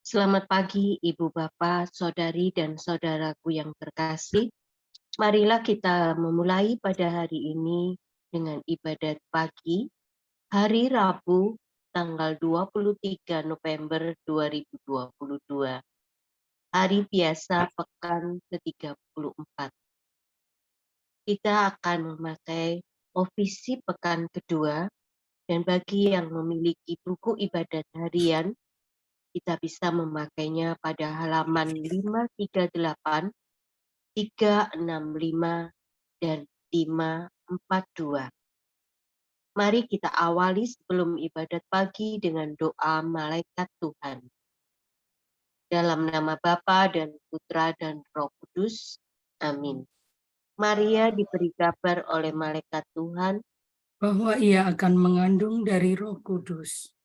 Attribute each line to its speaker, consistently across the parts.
Speaker 1: Selamat pagi Ibu Bapak, Saudari dan Saudaraku yang terkasih. Marilah kita memulai pada hari ini dengan ibadat pagi, hari Rabu, tanggal 23 November 2022, hari biasa pekan ke-34. Kita akan memakai ofisi pekan kedua, dan bagi yang memiliki buku ibadat harian, kita bisa memakainya pada halaman 538, 365, dan 542. Mari kita awali sebelum ibadat pagi dengan doa malaikat Tuhan. Dalam nama Bapa dan Putra dan Roh Kudus. Amin. Maria diberi kabar oleh malaikat Tuhan,
Speaker 2: bahwa ia akan mengandung dari Roh Kudus.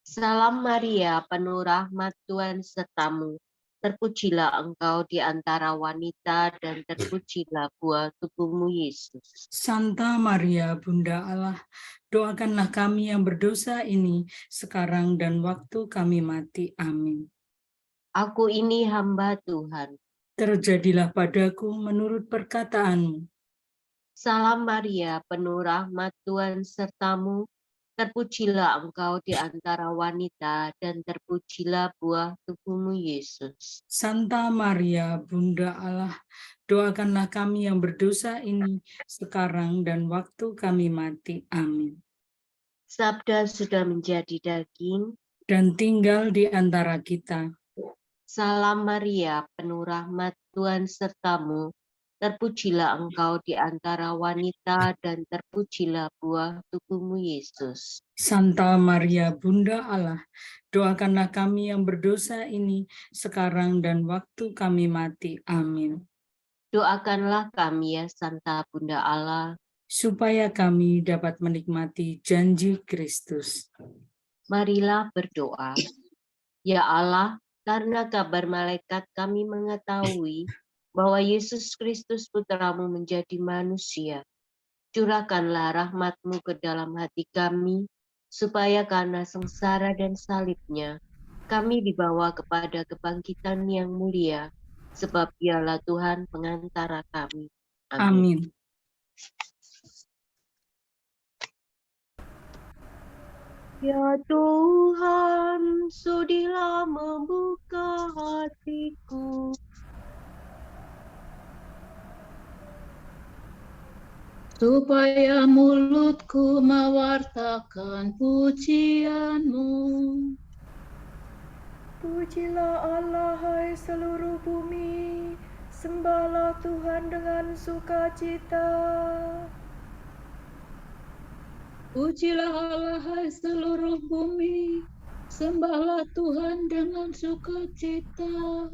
Speaker 1: Salam Maria, penuh rahmat, Tuhan sertamu. Terpujilah engkau di antara wanita dan terpujilah buah tubuhmu Yesus.
Speaker 2: Santa Maria, Bunda Allah, doakanlah kami yang berdosa ini sekarang dan waktu kami mati. Amin.
Speaker 1: Aku ini hamba Tuhan.
Speaker 2: Terjadilah padaku menurut perkataanmu.
Speaker 1: Salam Maria, penuh rahmat, Tuhan sertamu. Terpujilah engkau di antara wanita dan terpujilah buah tubuhmu Yesus.
Speaker 2: Santa Maria, Bunda Allah, doakanlah kami yang berdosa ini sekarang dan waktu kami mati. Amin.
Speaker 1: Sabda sudah menjadi daging.
Speaker 2: Dan tinggal di antara kita.
Speaker 1: Salam Maria, penuh rahmat, Tuhan sertamu. Terpujilah engkau di antara wanita dan terpujilah buah tubuhmu Yesus.
Speaker 2: Santa Maria, Bunda Allah, doakanlah kami yang berdosa ini sekarang dan waktu kami mati. Amin.
Speaker 1: Doakanlah kami ya Santa Bunda Allah,
Speaker 2: Supaya kami dapat menikmati janji Kristus.
Speaker 1: marilah berdoa. Ya Allah, karena kabar malaikat kami mengetahui bahwa Yesus Kristus Putramu menjadi manusia. Curahkanlah rahmat-Mu ke dalam hati kami, supaya karena sengsara dan salibnya, kami dibawa kepada kebangkitan yang mulia, sebab Dialah Tuhan pengantara kami. Amin.
Speaker 2: Amin.
Speaker 1: Ya Tuhan, sudilah membuka hatiku,
Speaker 3: supaya mulutku mewartakan pujian-Mu.
Speaker 4: Pujilah Allah, hai seluruh bumi, sembahlah Tuhan dengan sukacita.
Speaker 3: Pujilah Allah, hai seluruh bumi, sembahlah Tuhan dengan sukacita.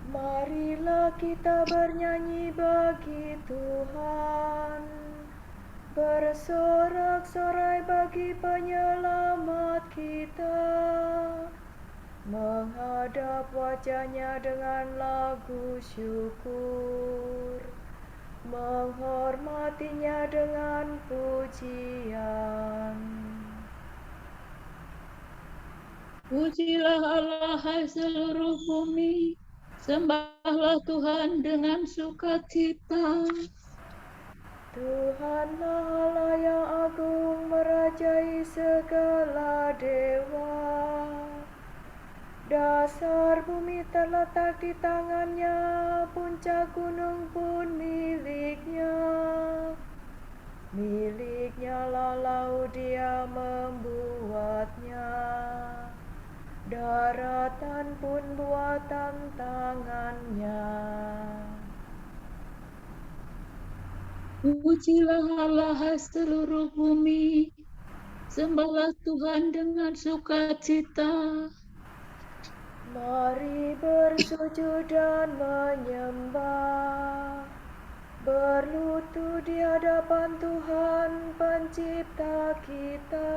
Speaker 4: Marilah kita bernyanyi bagi Tuhan, bersorak-sorai bagi penyelamat kita, menghadap wajah-Nya dengan lagu syukur, menghormatinya dengan pujian.
Speaker 3: Pujilah Allah, hai seluruh bumi, sembahlah Tuhan dengan sukacita.
Speaker 4: Tuhanlah Allah yang agung, merajai segala dewa. Dasar bumi terletak di tangan-Nya, puncak gunung pun milik-Nya. Milik-Nya lah laut, Dia membuatnya. Daratan pun buatan tangan-Nya.
Speaker 3: Pujilah Allah, hai seluruh bumi, sembahlah Tuhan dengan sukacita.
Speaker 4: Mari bersujud dan menyembah, berlutut di hadapan Tuhan Pencipta kita.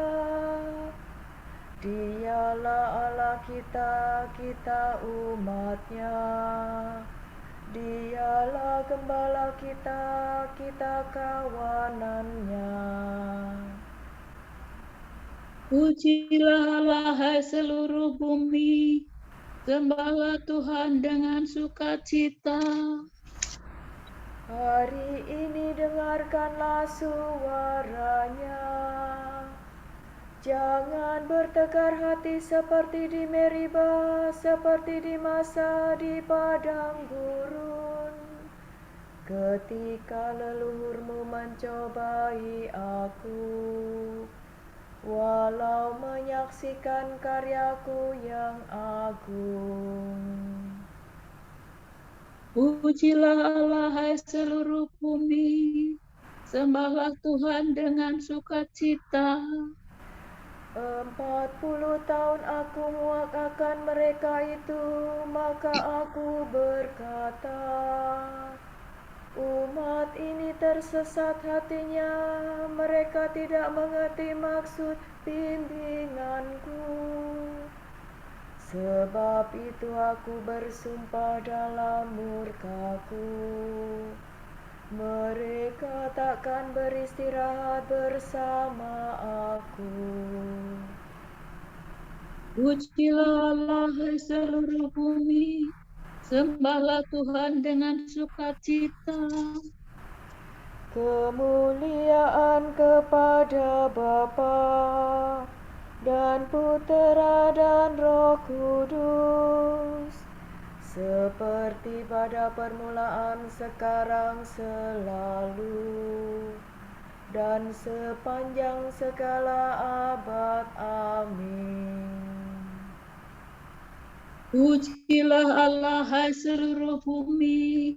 Speaker 4: Dialah Allah kita, kita umat-Nya. Dialah gembala kita, kita kawanan-Nya.
Speaker 3: Pujilah Allah hai seluruh bumi, sembahlah Tuhan dengan sukacita.
Speaker 4: Hari ini dengarkanlah suaranya. Jangan bertegar hati seperti di Meriba, seperti di masa di padang gurun. Ketika leluhurmu mencobai aku, walau menyaksikan karyaku yang agung.
Speaker 3: Pujilah Allah hai seluruh bumi, sembahlah Tuhan dengan sukacita.
Speaker 4: 40 tahun aku muak akan mereka itu, maka aku berkata, umat ini tersesat hatinya, mereka tidak mengerti maksud bimbinganku. Sebab itu aku bersumpah dalam murkaku, mereka takkan beristirahat bersama aku.
Speaker 3: Pujilah Allah hai seluruh bumi, sembahlah Tuhan dengan sukacita.
Speaker 4: Kemuliaan kepada Bapa dan Putera dan Roh Kudus, seperti pada permulaan, sekarang, selalu, dan sepanjang segala abad. Amin.
Speaker 3: Pujilah Allah hai seluruh bumi,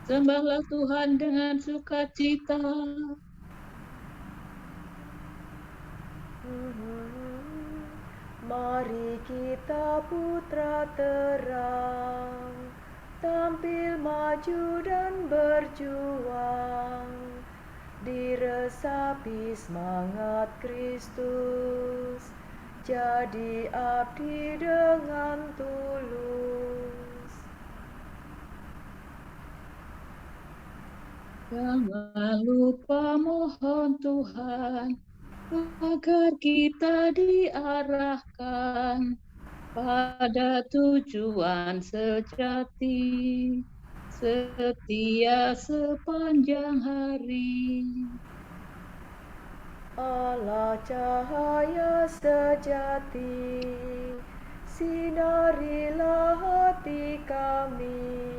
Speaker 3: sembahlah Tuhan dengan sukacita.
Speaker 4: Mari kita putra terang, tampil maju dan berjuang, diresapi semangat Kristus, jadi abdi dengan tulus.
Speaker 3: Jangan lupa mohon Tuhan, agar kita diarahkan pada tujuan sejati, setia sepanjang hari.
Speaker 4: Allah cahaya sejati, sinarilah hati kami,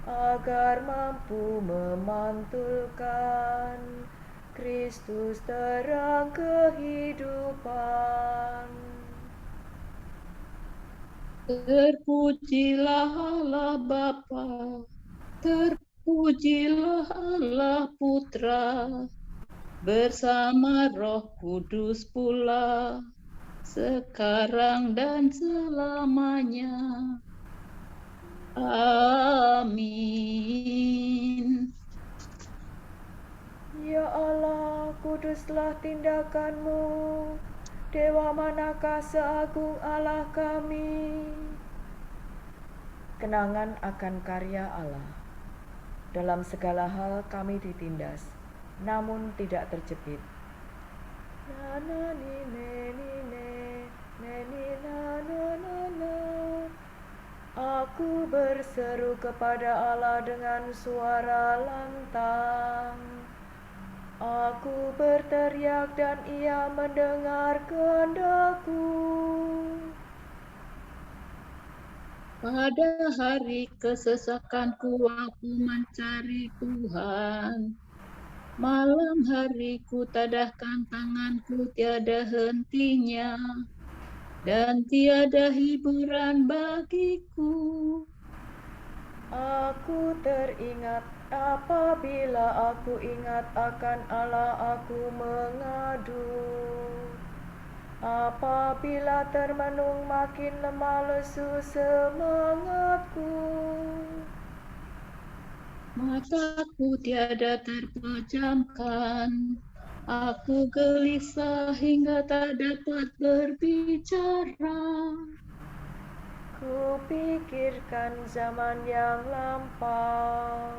Speaker 4: agar mampu memantulkan Kristus terang kehidupan.
Speaker 3: Terpujilah Allah Bapa, terpujilah Allah Putra, bersama Roh Kudus pula, sekarang dan selamanya. Amin.
Speaker 4: Ya Allah, kuduslah tindakanmu, Dewa manakah seagung Allah kami. Kenangan akan karya Allah. Dalam segala hal kami ditindas, namun tidak terjepit. Na na ni ne ni ne ne ni na na na na. Aku berseru kepada Allah dengan suara lantang. Aku berteriak dan Ia mendengar kehendakku.
Speaker 3: Pada hari kesesakanku aku mencari Tuhan. Malam hariku tadahkan tanganku tiada hentinya, dan tiada hiburan bagiku.
Speaker 4: Aku teringat apabila aku ingat akan Allah, aku mengadu. Apabila termenung makin lemah lesu semangatku.
Speaker 3: Mataku tiada terpejamkan, aku gelisah hingga tak dapat berbicara.
Speaker 4: Kupikirkan zaman yang lampau,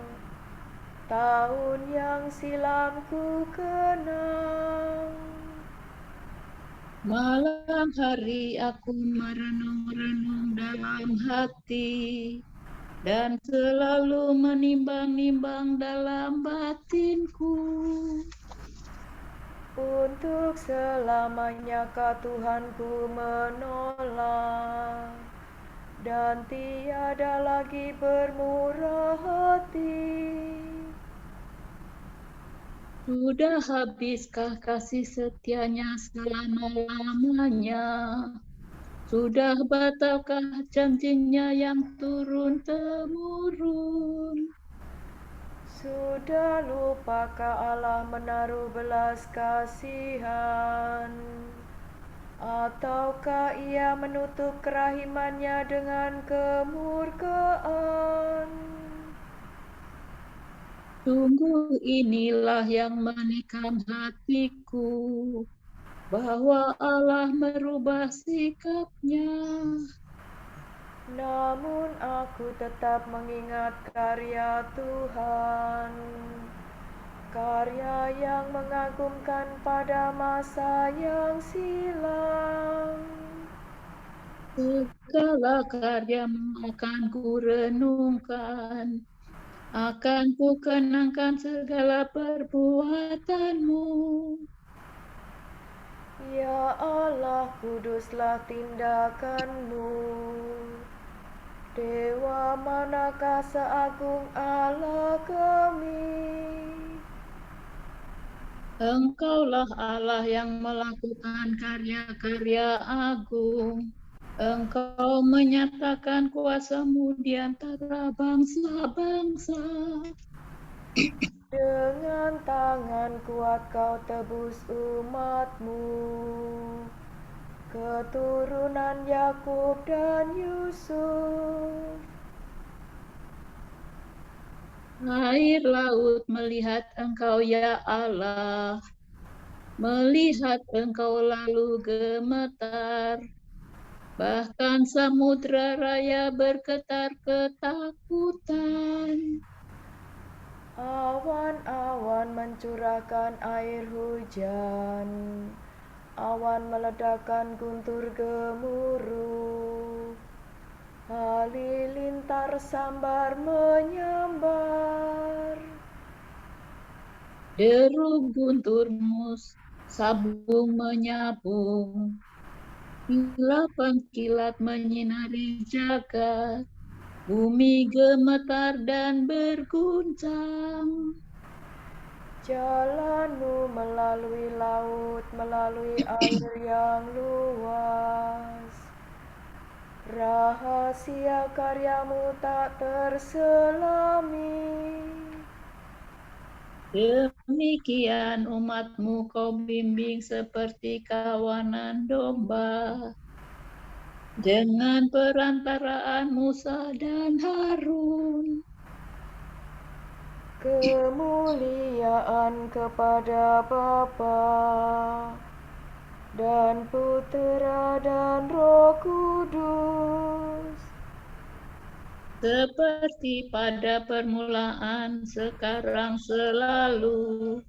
Speaker 4: tahun yang silam ku kenang.
Speaker 3: Malam hari aku merenung-renung dalam hati dan selalu menimbang-nimbang dalam batinku.
Speaker 4: Untuk selamanyakah Tuhanku menolak dan tiada lagi bermurah hati?
Speaker 3: Sudah habiskah kasih setianya selama-lamanya? Sudah batalkah janjinya yang turun-temurun?
Speaker 4: Sudah lupakah Allah menaruh belas kasihan? Ataukah ia menutup kerahimannya dengan kemurkaan?
Speaker 3: Sungguh inilah yang menikam hatiku, bahwa Allah merubah sikapnya.
Speaker 4: Namun aku tetap mengingat karya Tuhan, karya yang mengagumkan pada masa yang silam.
Speaker 3: Segala karyamu akan ku renungkan, akan ku kenangkan segala perbuatanmu.
Speaker 4: Ya Allah, kuduslah tindakanmu. Dewa manakah seagung Allah kami?
Speaker 3: Engkaulah Allah yang melakukan karya-karya agung. Engkau menyatakan kuasa-Mu di antara bangsa-bangsa.
Speaker 4: Dengan tangan kuat kau tebus umat-Mu, keturunan Yakub dan Yusuf.
Speaker 3: Air laut melihat Engkau ya Allah, melihat Engkau lalu gemetar. Bahkan samudra raya bergetar ketakutan.
Speaker 4: Awan-awan mencurahkan air hujan, awan meledakkan guntur gemuruh, halilintar sambar menyambar.
Speaker 3: Deru guntur-Mu sabung menyabung, kilapan kilat menyinari jagat, bumi gemetar dan berguncang.
Speaker 4: Jalan-Mu melalui laut, melalui air yang luas. Rahasia karya-Mu tak terselami.
Speaker 3: Demikian umat-Mu Kau bimbing seperti kawanan domba, dengan perantaraan Musa dan Harun.
Speaker 4: Kemuliaan kepada Bapa dan Putera dan Roh Kudus,
Speaker 3: Seperti pada permulaan, sekarang, selalu,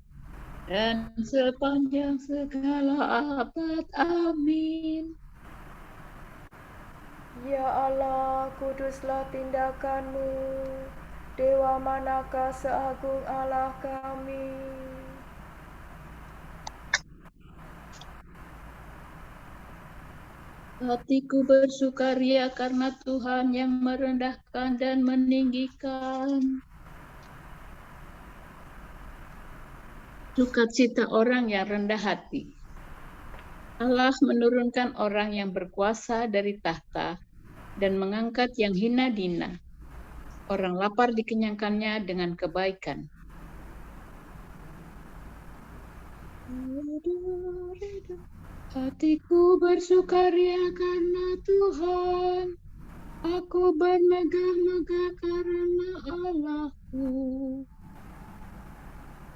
Speaker 3: dan sepanjang segala abad. Amin.
Speaker 4: Ya Allah, kuduslah tindakan-Mu. Dewa manakah seagung Allah kami?
Speaker 3: Hatiku bersukaria karena Tuhan yang merendahkan dan meninggikan. Sukacita orang yang rendah hati. Allah menurunkan orang yang berkuasa dari tahta dan mengangkat yang hina dina. Orang lapar dikenyangkannya dengan kebaikan. Hatiku bersukaria karena Tuhan. Aku bermegah-megah karena Allahku.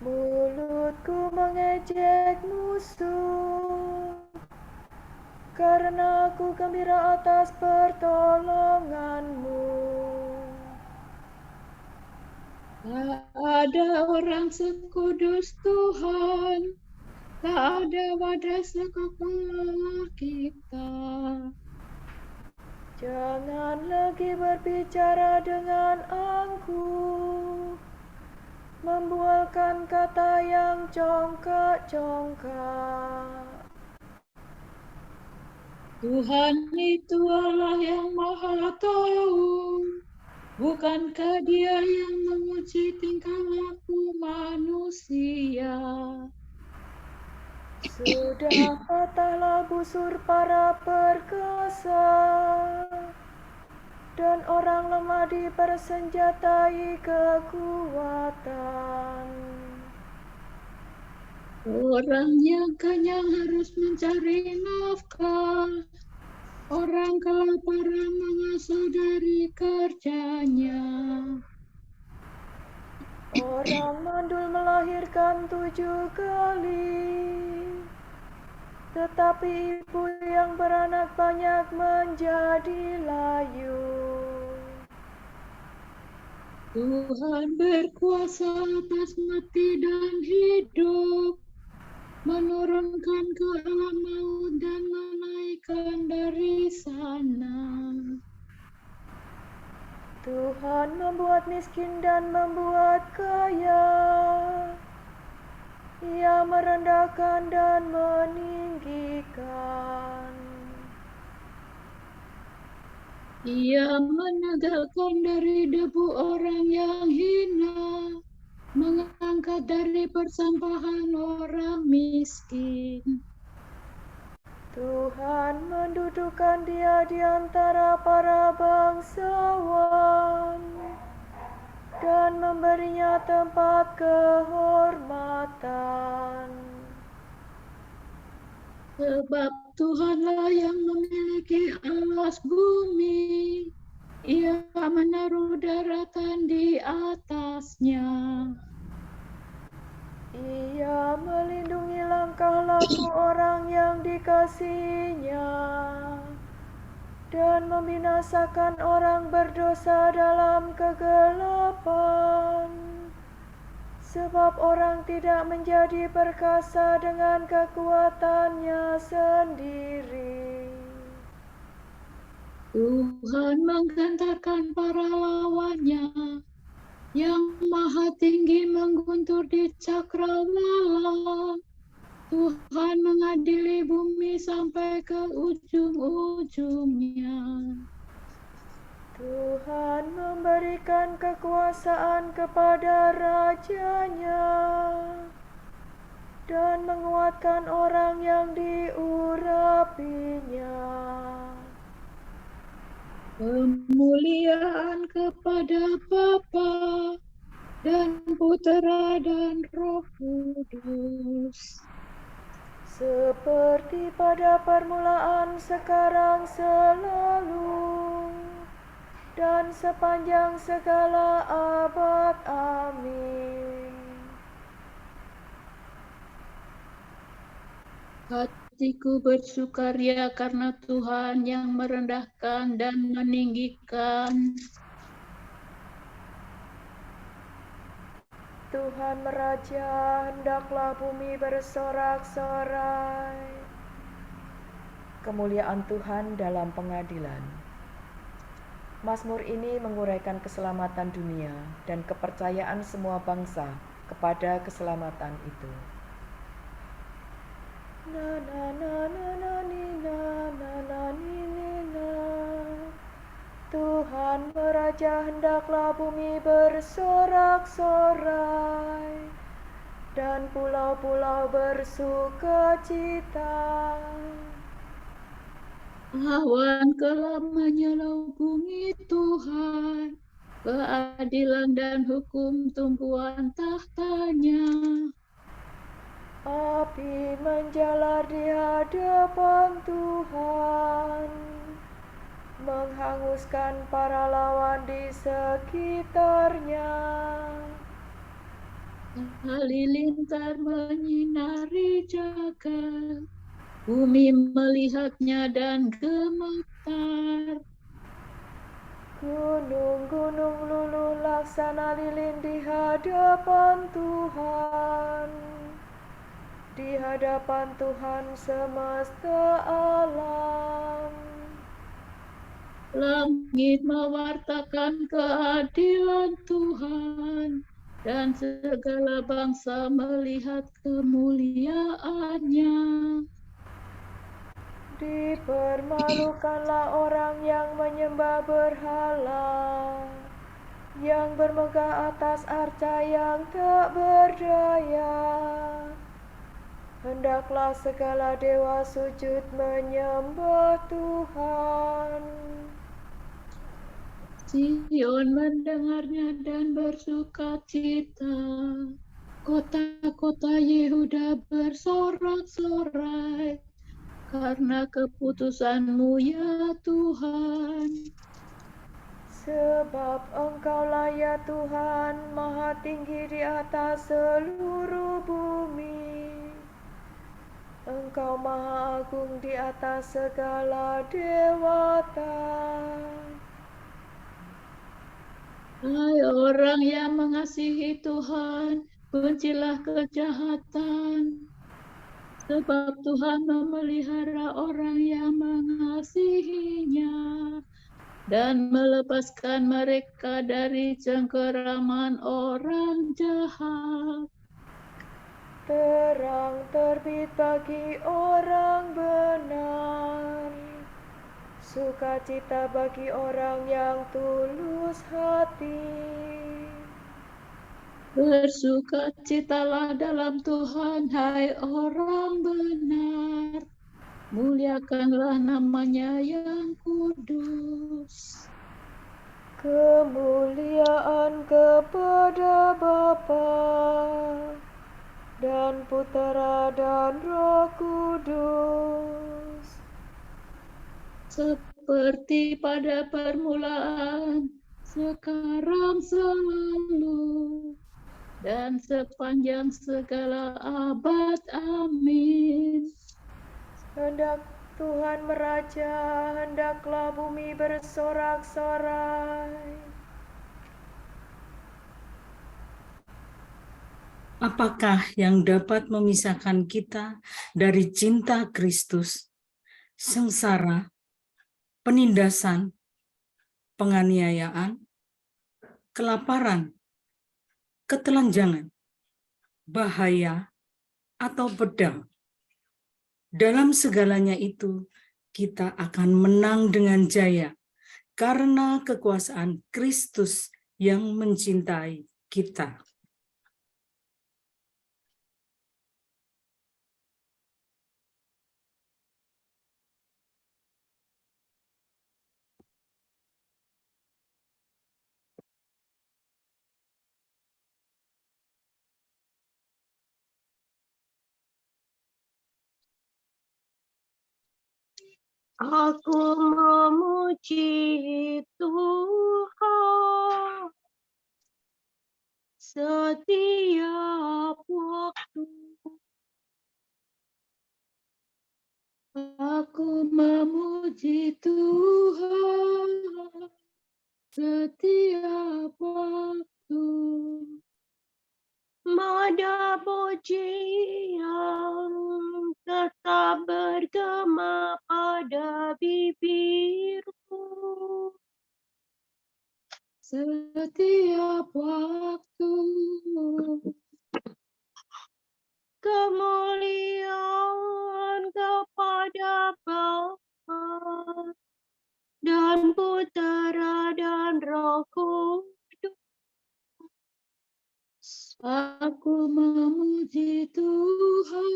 Speaker 4: Mulutku mengejek musuh, karena aku gembira atas pertolongan-Mu.
Speaker 3: Tak ada orang sekudus Tuhan, tak ada wadah kepala kita.
Speaker 4: Jangan lagi berbicara dengan angkuh, membualkan kata yang congkak-congkak.
Speaker 3: Tuhan itu Allah yang Maha Tahu, bukankah Dia yang menguji tingkah laku manusia?
Speaker 4: Sudah patahlah busur para perkasa, dan orang lemah dipersenjatai kekuatan.
Speaker 3: Orang yang kenyang harus mencari nafkah, orang kelaparan mengasah dari kerjanya.
Speaker 4: Orang mandul melahirkan 7 kali, tetapi ibu yang beranak banyak menjadi layu.
Speaker 3: Tuhan berkuasa atas mati dan hidup, menurunkan ke alam maut dan menaikkan dari sana.
Speaker 4: Tuhan membuat miskin dan membuat kaya. Ia merendahkan dan meninggikan.
Speaker 3: Ia menegakkan dari debu orang yang hina, mengangkat dari persampahan orang miskin.
Speaker 4: Tuhan mendudukan Dia di antara para bangsawan dan memberinya tempat kehormatan.
Speaker 3: Sebab Tuhanlah yang memiliki alas bumi, Ia menaruh daratan di atasnya.
Speaker 4: Ia melindungi langkah laku orang yang dikasihinya dan membinasakan orang berdosa dalam kegelapan. Sebab orang tidak menjadi perkasa dengan kekuatannya sendiri.
Speaker 3: Tuhan menggentarkan para lawannya, yang maha tinggi mengguntur di cakrawala. Tuhan mengadili bumi sampai ke ujung-ujungnya.
Speaker 4: Tuhan memberikan kekuasaan kepada rajanya dan menguatkan orang yang diurapinya.
Speaker 3: Kemuliaan kepada Bapa dan Putera dan Roh Kudus.
Speaker 4: Seperti pada permulaan, sekarang, selalu, dan sepanjang segala abad. Amin.
Speaker 3: Hatiku bersukaria karena Tuhan yang merendahkan dan meninggikan.
Speaker 4: Tuhan meraja, hendaklah bumi bersorak-sorai. Kemuliaan Tuhan dalam pengadilan. Mazmur ini menguraikan keselamatan dunia dan kepercayaan semua bangsa kepada keselamatan itu. Na na na na na ni na na na ni ni na. Tuhan meraja, hendaklah bumi bersorak-sorai dan pulau-pulau bersukacita.
Speaker 3: Awan gelap menyelau bumi Tuhan, keadilan dan hukum tumpuan tahtanya.
Speaker 4: Api menjalar di hadapan Tuhan, menghanguskan para lawan di sekitarnya.
Speaker 3: Halilintar menyinari jagat, bumi melihatnya dan gemetar.
Speaker 4: Gunung-gunung luluh laksana lilin di hadapan Tuhan. di hadapan Tuhan semesta alam.
Speaker 3: Langit mewartakan keadilan Tuhan, dan segala bangsa melihat kemuliaan-Nya.
Speaker 4: Dipermalukanlah orang yang menyembah berhala, yang bermegah atas arca yang tak berdaya. Hendaklah segala dewa sujud menyembah Tuhan.
Speaker 3: Sion mendengarnya dan bersukacita. Kota-kota Yehuda bersorak-sorai karena keputusan-Mu ya Tuhan.
Speaker 4: Sebab Engkaulah ya Tuhan, maha tinggi di atas seluruh bumi. Engkau maha agung di atas segala dewata.
Speaker 3: Hai orang yang mengasihi Tuhan, bencilah kejahatan. Sebab Tuhan memelihara orang yang mengasihi-Nya dan melepaskan mereka dari cengkeraman orang jahat.
Speaker 4: Terang terbit bagi orang benar, sukacita bagi orang yang tulus hati.
Speaker 3: Bersukacitalah dalam Tuhan, hai orang benar. Muliakanlah nama-Nya yang kudus.
Speaker 4: Kemuliaan kepada Bapa dan Putera dan Roh Kudus,
Speaker 3: Seperti pada permulaan, sekarang selalu, dan sepanjang segala abad. Amin.
Speaker 4: hendak Tuhan meraja, hendaklah bumi bersorak-sorai.
Speaker 2: Apakah yang dapat memisahkan kita dari cinta Kristus? Sengsara, penindasan, penganiayaan, kelaparan, ketelanjangan, bahaya, atau pedang. Dalam segalanya itu, kita akan menang dengan jaya karena kekuasaan Kristus yang mencintai kita.
Speaker 1: Aku memuji Tuhan setiap waktu.
Speaker 3: Aku memuji Tuhan setiap waktu.
Speaker 1: Nada pujian tetap bergema pada bibirku.
Speaker 3: Setiap waktu.
Speaker 1: Kemuliaan kepada Bapa dan Putera dan Roh Kudus.
Speaker 3: Aku memuji Tuhan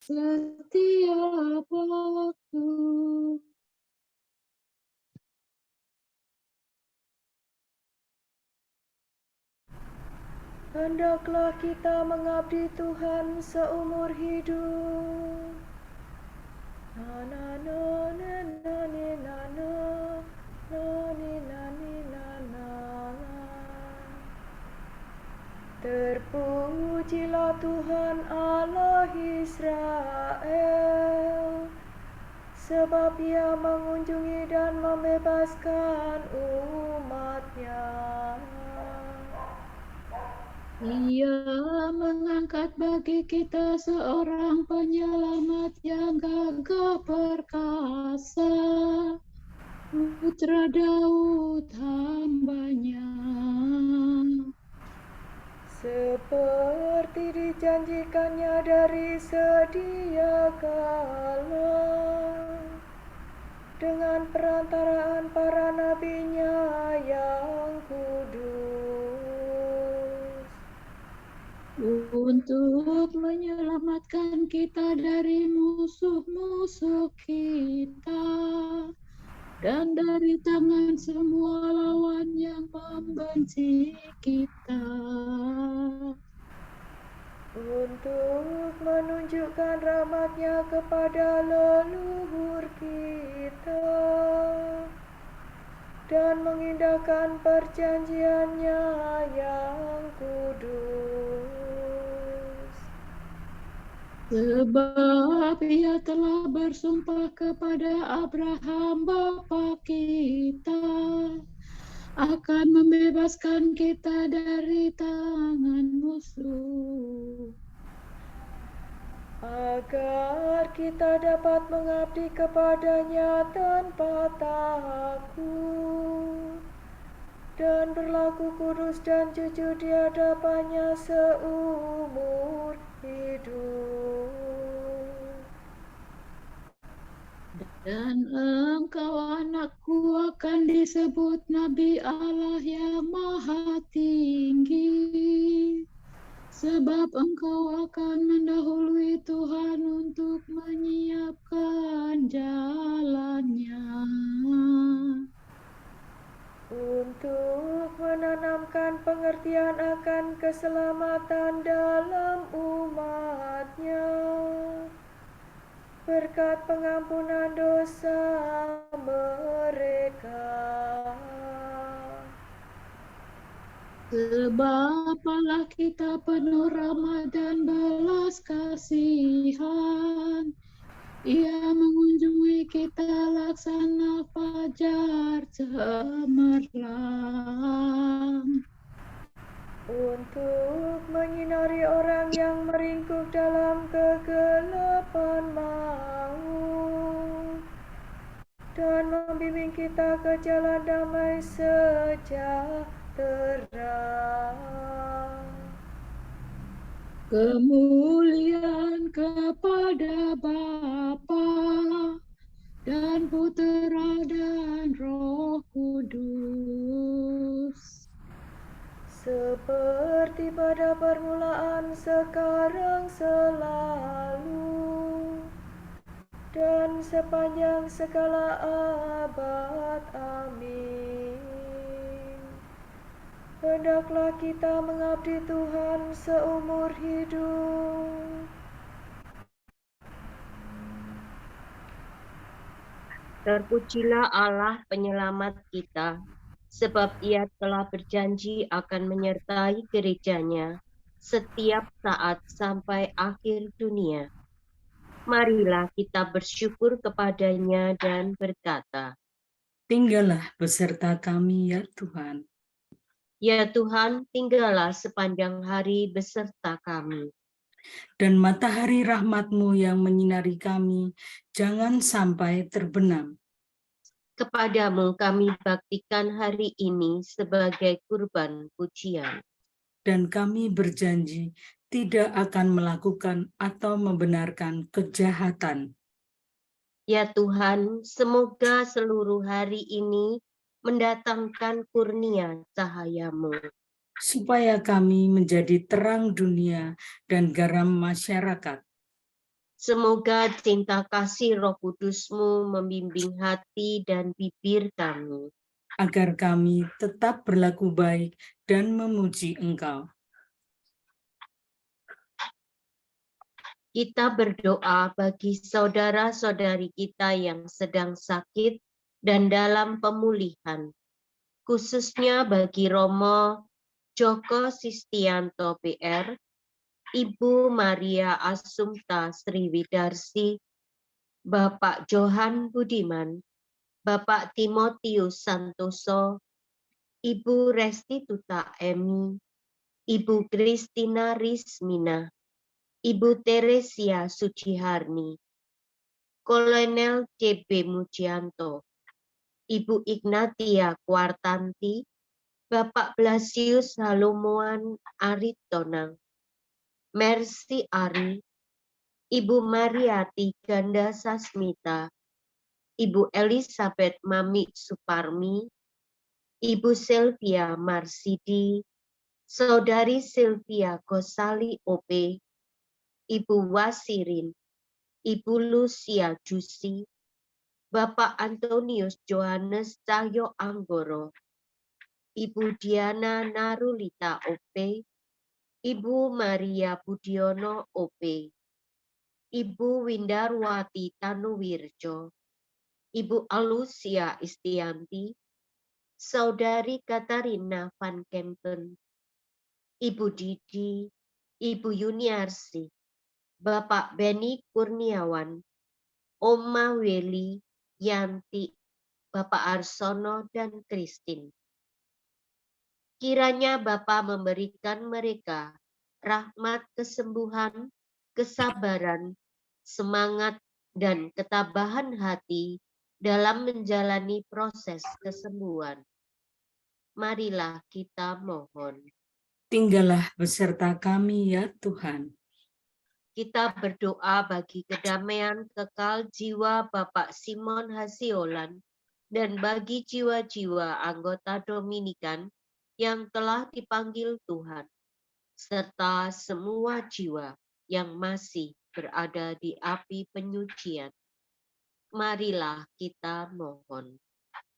Speaker 3: setiap waktu.
Speaker 4: Hendaklah kita mengabdi Tuhan seumur hidup. Na na na na na ni na na na ni na ni na na. Terpujilah Tuhan Allah Israel, sebab Ia mengunjungi dan membebaskan umat-Nya.
Speaker 3: Ia mengangkat bagi kita seorang penyelamat yang gagah perkasa, Putra Daud hamba-Nya.
Speaker 4: Seperti dijanjikannya dari sedia kala, dengan perantaraan para nabi-Nya yang kudus,
Speaker 3: untuk menyelamatkan kita dari musuh-musuh kita dan dari tangan semua lawan yang membenci kita,
Speaker 4: untuk menunjukkan rahmat-Nya kepada leluhur kita dan mengindahkan perjanjian-Nya yang kudus.
Speaker 3: Sebab Ia telah bersumpah kepada Abraham bapa kita akan membebaskan kita dari tangan musuh,
Speaker 4: agar kita dapat mengabdi kepada-Nya tanpa takut dan berlaku kudus dan jujur di hadapan-Nya seumur hidup.
Speaker 3: dan engkau anakku akan disebut Nabi Allah yang Maha Tinggi, sebab engkau akan mendahului Tuhan untuk menyiapkan jalannya,
Speaker 4: untuk menanamkan pengertian akan keselamatan dalam umat-Nya, berkat pengampunan dosa mereka.
Speaker 3: Sebab Allah kita penuh rahmat dan belas kasihan. Ia mengunjungi kita laksana fajar cemerlang,
Speaker 4: Untuk menyinari orang yang meringkuk dalam kegelapan maut dan membimbing kita ke jalan damai sejahtera.
Speaker 3: kemuliaan kepada Bapa dan Putera dan Roh Kudus,
Speaker 4: Seperti pada permulaan, sekarang, selalu, dan sepanjang segala abad. Amin. Hendaklah kita mengabdi Tuhan seumur hidup.
Speaker 1: Terpujilah Allah penyelamat kita, sebab Ia telah berjanji akan menyertai gerejanya setiap saat sampai akhir dunia. Marilah kita bersyukur kepada-Nya dan berkata,
Speaker 2: Tinggallah beserta kami ya Tuhan,
Speaker 1: Ya Tuhan, tinggallah sepanjang hari beserta kami.
Speaker 2: dan matahari rahmat-Mu yang menyinari kami jangan sampai terbenam.
Speaker 1: Kepadamu kami baktikan hari ini sebagai kurban pujian.
Speaker 2: Dan kami berjanji tidak akan melakukan atau membenarkan kejahatan.
Speaker 1: Ya Tuhan, semoga seluruh hari ini mendatangkan kurnia cahaya-Mu.
Speaker 2: Supaya kami menjadi terang dunia dan garam masyarakat.
Speaker 1: Semoga cinta kasih Roh Kudus-Mu membimbing hati dan bibir kami,
Speaker 2: Agar kami tetap berlaku baik dan memuji Engkau.
Speaker 1: Kita berdoa bagi saudara-saudari kita yang sedang sakit dan dalam pemulihan, khususnya bagi Romo Joko Sistianto PR, Ibu Maria Assumpta Sriwidarsi, Bapak Johan Budiman, Bapak Timotius Santoso, Ibu Restituta Emi, Ibu Kristina Rismina, Ibu Teresia Suciharni, Kolonel CB Mujianto, Ibu Ignatia Kwartanti, Bapak Blasius Halomoan Aritonang, Mercy Ari, Ibu Mariati Ganda Sasmita, Ibu Elizabeth Mami Suparmi, Ibu Sylvia Marsidi, Saudari Sylvia Gosali OP, Ibu Wasirin, Ibu Lucia Jusi, Bapak Antonius Johannes Cahyo Anggoro, Ibu Diana Narulita OP, Ibu Maria Budiono OP, Ibu Windarwati Tanuwirjo, Ibu Alusia Istianti, Saudari Katarina Van Kempen, Ibu Didi, Ibu Yuniarsi, Bapak Beni Kurniawan, Oma Weli, Yanti, Bapak Arsono, dan Kristin. Kiranya Bapa memberikan mereka rahmat kesembuhan, kesabaran, semangat, dan ketabahan hati dalam menjalani proses kesembuhan. Marilah kita mohon.
Speaker 2: Tinggallah beserta kami ya Tuhan.
Speaker 1: Kita berdoa bagi kedamaian kekal jiwa Bapak Simon Hasiolan dan bagi jiwa-jiwa anggota Dominikan yang telah dipanggil Tuhan, serta semua jiwa yang masih berada di api penyucian. Marilah kita mohon.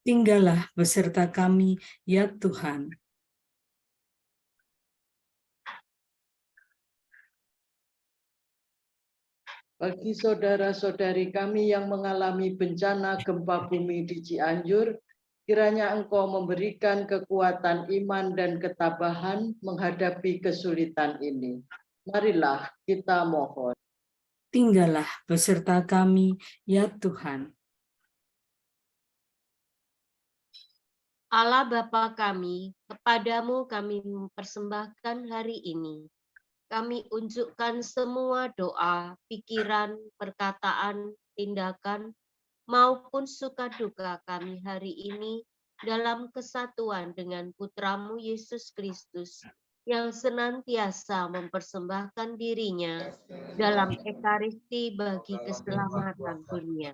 Speaker 2: Tinggallah beserta kami ya Tuhan.
Speaker 5: Bagi saudara-saudari kami yang mengalami bencana gempa bumi di Cianjur, kiranya Engkau memberikan kekuatan iman dan ketabahan menghadapi kesulitan ini. Marilah kita mohon.
Speaker 2: Tinggallah beserta kami ya Tuhan.
Speaker 1: Allah Bapa kami, kepadamu kami mempersembahkan hari ini. Kami unjukkan semua doa, pikiran, perkataan, tindakan, maupun suka duka kami hari ini dalam kesatuan dengan Putramu Yesus Kristus yang senantiasa mempersembahkan dirinya dalam Ekaristi bagi keselamatan dunia.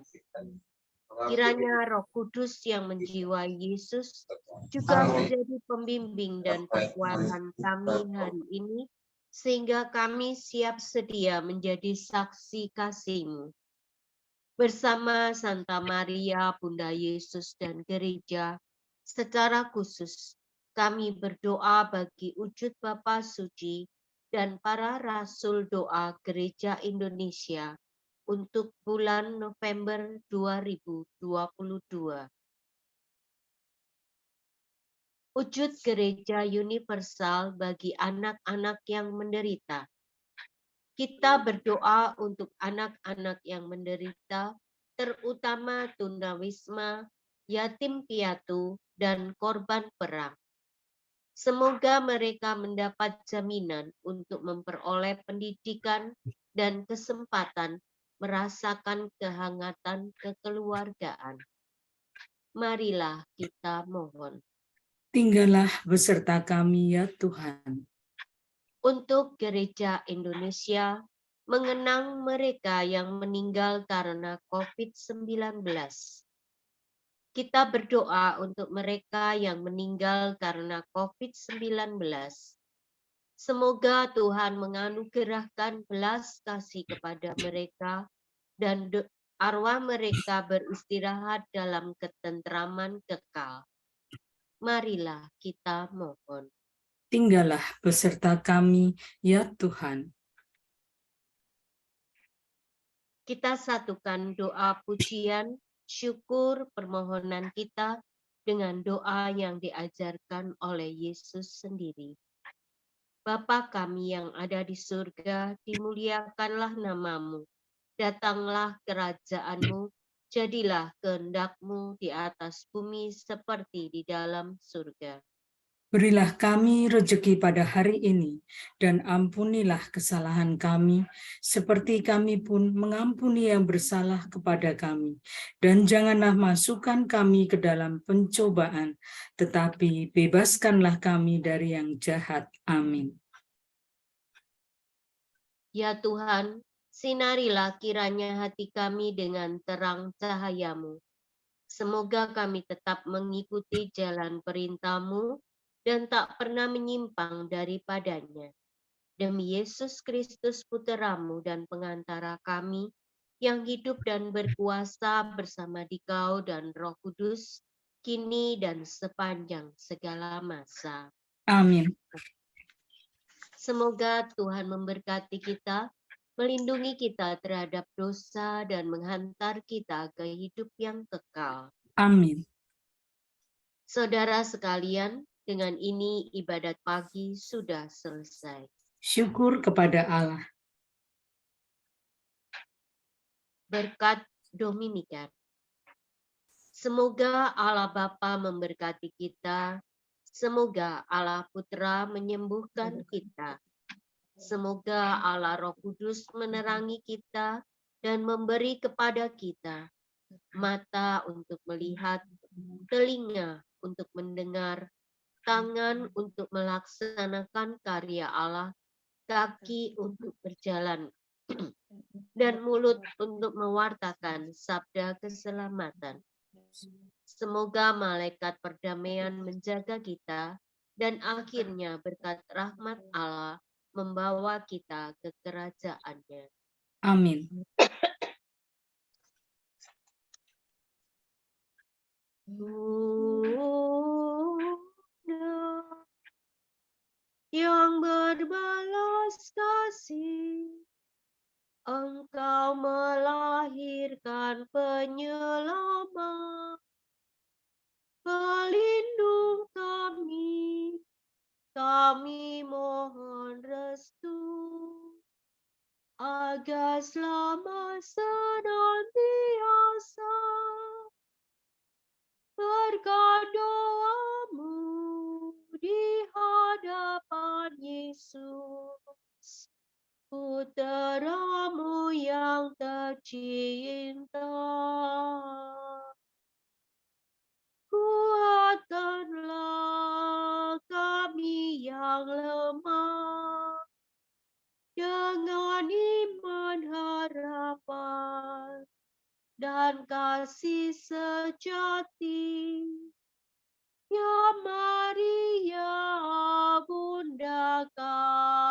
Speaker 1: Kiranya Roh Kudus yang menjiwai Yesus juga menjadi pembimbing dan kekuatan kami hari ini, sehingga kami siap sedia menjadi saksi kasih-Mu. Bersama Santa Maria, Bunda Yesus dan Gereja, secara khusus kami berdoa bagi wujud Bapa Suci dan para Rasul Doa Gereja Indonesia untuk bulan November 2022. Wujud Gereja Universal bagi anak-anak yang menderita. Kita berdoa untuk anak-anak yang menderita, terutama tunawisma, yatim piatu, dan korban perang. Semoga mereka mendapat jaminan untuk memperoleh pendidikan dan kesempatan merasakan kehangatan kekeluargaan. Marilah kita mohon.
Speaker 2: Tinggallah beserta kami ya Tuhan.
Speaker 1: Untuk Gereja Indonesia, mengenang mereka yang meninggal karena COVID-19. Kita berdoa untuk mereka yang meninggal karena COVID-19. Semoga Tuhan menganugerahkan belas kasih kepada mereka dan arwah mereka beristirahat dalam ketentraman kekal. Marilah kita mohon.
Speaker 2: Tinggallah beserta kami ya Tuhan.
Speaker 1: Kita satukan doa pujian, syukur, permohonan kita dengan doa yang diajarkan oleh Yesus sendiri. Bapa kami yang ada di surga, dimuliakanlah nama-Mu. Datanglah kerajaan-Mu, jadilah kehendak-Mu di atas bumi seperti di dalam surga.
Speaker 2: Berilah kami rejeki pada hari ini, dan ampunilah kesalahan kami, seperti kami pun mengampuni yang bersalah kepada kami. Dan janganlah masukkan kami ke dalam pencobaan, tetapi bebaskanlah kami dari yang jahat. Amin.
Speaker 1: Ya Tuhan, sinarilah kiranya hati kami dengan terang cahaya-Mu. Semoga kami tetap mengikuti jalan perintah-Mu dan tak pernah menyimpang daripadanya. Demi Yesus Kristus Putra-Mu dan pengantara kami, yang hidup dan berkuasa bersama Dikau dan Roh Kudus, kini dan sepanjang segala masa.
Speaker 2: Amin.
Speaker 1: Semoga Tuhan memberkati kita, melindungi kita terhadap dosa, dan menghantar kita ke hidup yang kekal.
Speaker 2: Amin.
Speaker 1: Saudara sekalian, dengan ini ibadat pagi sudah selesai.
Speaker 2: Syukur kepada Allah.
Speaker 1: Berkat Dominikan. Semoga Allah Bapa memberkati kita, semoga Allah Putra menyembuhkan kita, semoga Allah Roh Kudus menerangi kita dan memberi kepada kita mata untuk melihat, telinga untuk mendengar, tangan untuk melaksanakan karya Allah, kaki untuk berjalan, dan mulut untuk mewartakan sabda keselamatan. Semoga malaikat perdamaian menjaga kita, dan akhirnya berkat rahmat Allah membawa kita ke kerajaan-Nya.
Speaker 2: Amin.
Speaker 1: Bunda yang berbelas kasih, Engkau melahirkan penyelamat, pelindung kami mohon restu, agar selama senantiasa berkat doamu di hadapan Yesus, Putra-Mu yang tercinta. Kuatkanlah kami yang lemah dengan iman, harapan, dan kasih sejati. Ya Maria, Bunda kami.